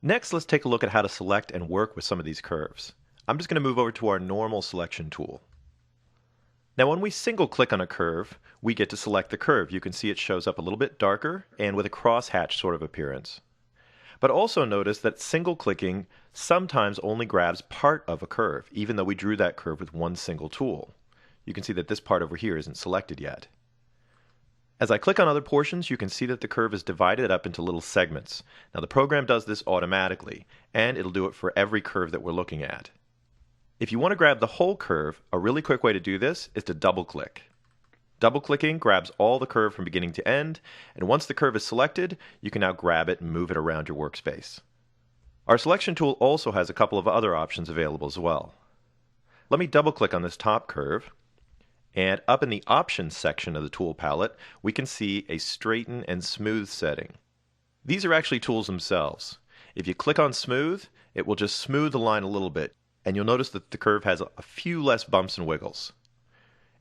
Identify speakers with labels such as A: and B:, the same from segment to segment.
A: Next, let's take a look at how to select and work with some of these curves. I'm just going to move over to our normal selection tool. Now when we single click on a curve, we get to select the curve. You can see it shows up a little bit darker and with a crosshatch sort of appearance. But also notice that single clicking sometimes only grabs part of a curve, even though we drew that curve with one single tool. You can see that this part over here isn't selected yet. As I click on other portions, you can see that the curve is divided up into little segments. Now the program does this automatically, and it'll do it for every curve that we're looking at. If you want to grab the whole curve, a really quick way to do this is to double-click. Double-clicking grabs all the curve from beginning to end, and once the curve is selected, you can now grab it and move it around your workspace. Our selection tool also has a couple of other options available as well. Let me double-click on this top curve. And up in the Options section of the tool palette, we can see a Straighten and Smooth setting. These are actually tools themselves. If you click on Smooth, it will just smooth the line a little bit, and you'll notice that the curve has a few less bumps and wiggles.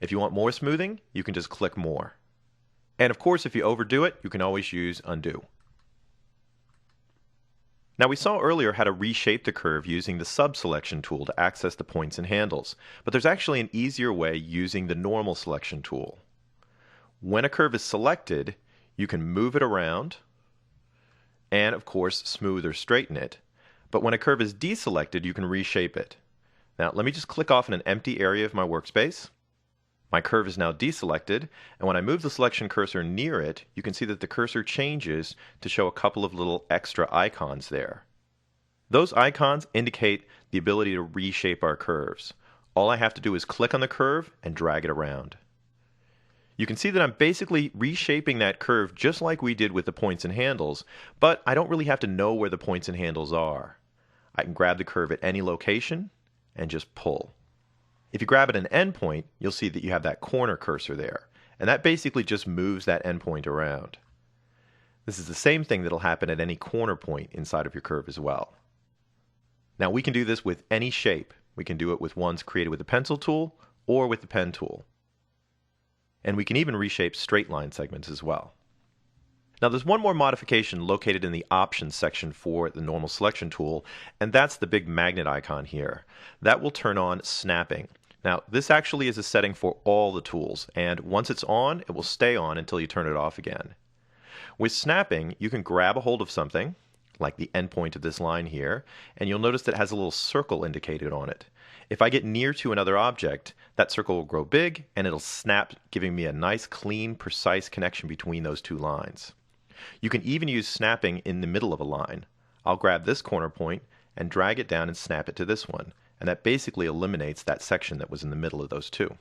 A: If you want more smoothing, you can just click More. And of course, if you overdo it, you can always use Undo. Now we saw earlier how to reshape the curve using the Subselection tool to access the points and handles, but there's actually an easier way using the Normal Selection tool. When a curve is selected, you can move it around and of course smooth or straighten it, but when a curve is deselected, you can reshape it. Now let me just click off in an empty area of my workspace. My curve is now deselected, and when I move the selection cursor near it, you can see that the cursor changes to show a couple of little extra icons there. Those icons indicate the ability to reshape our curves. All I have to do is click on the curve and drag it around. You can see that I'm basically reshaping that curve just like we did with the points and handles, but I don't really have to know where the points and handles are. I can grab the curve at any location and just pull. If you grab at an endpoint, you'll see that you have that corner cursor there, and that basically just moves that endpoint around. This is the same thing that'll happen at any corner point inside of your curve as well. Now we can do this with any shape. We can do it with ones created with the pencil tool or with the pen tool. And we can even reshape straight line segments as well. Now there's one more modification located in the Options section for the Normal Selection tool, and that's the big magnet icon here. That will turn on snapping. Now this actually is a setting for all the tools, and once it's on, it will stay on until you turn it off again. With snapping, you can grab a hold of something, like the endpoint of this line here, and you'll notice that it has a little circle indicated on it. If I get near to another object, that circle will grow big and it'll snap, giving me a nice, clean, precise connection between those two lines. You can even use snapping in the middle of a line. I'll grab this corner point and drag it down and snap it to this one, and that basically eliminates that section that was in the middle of those two.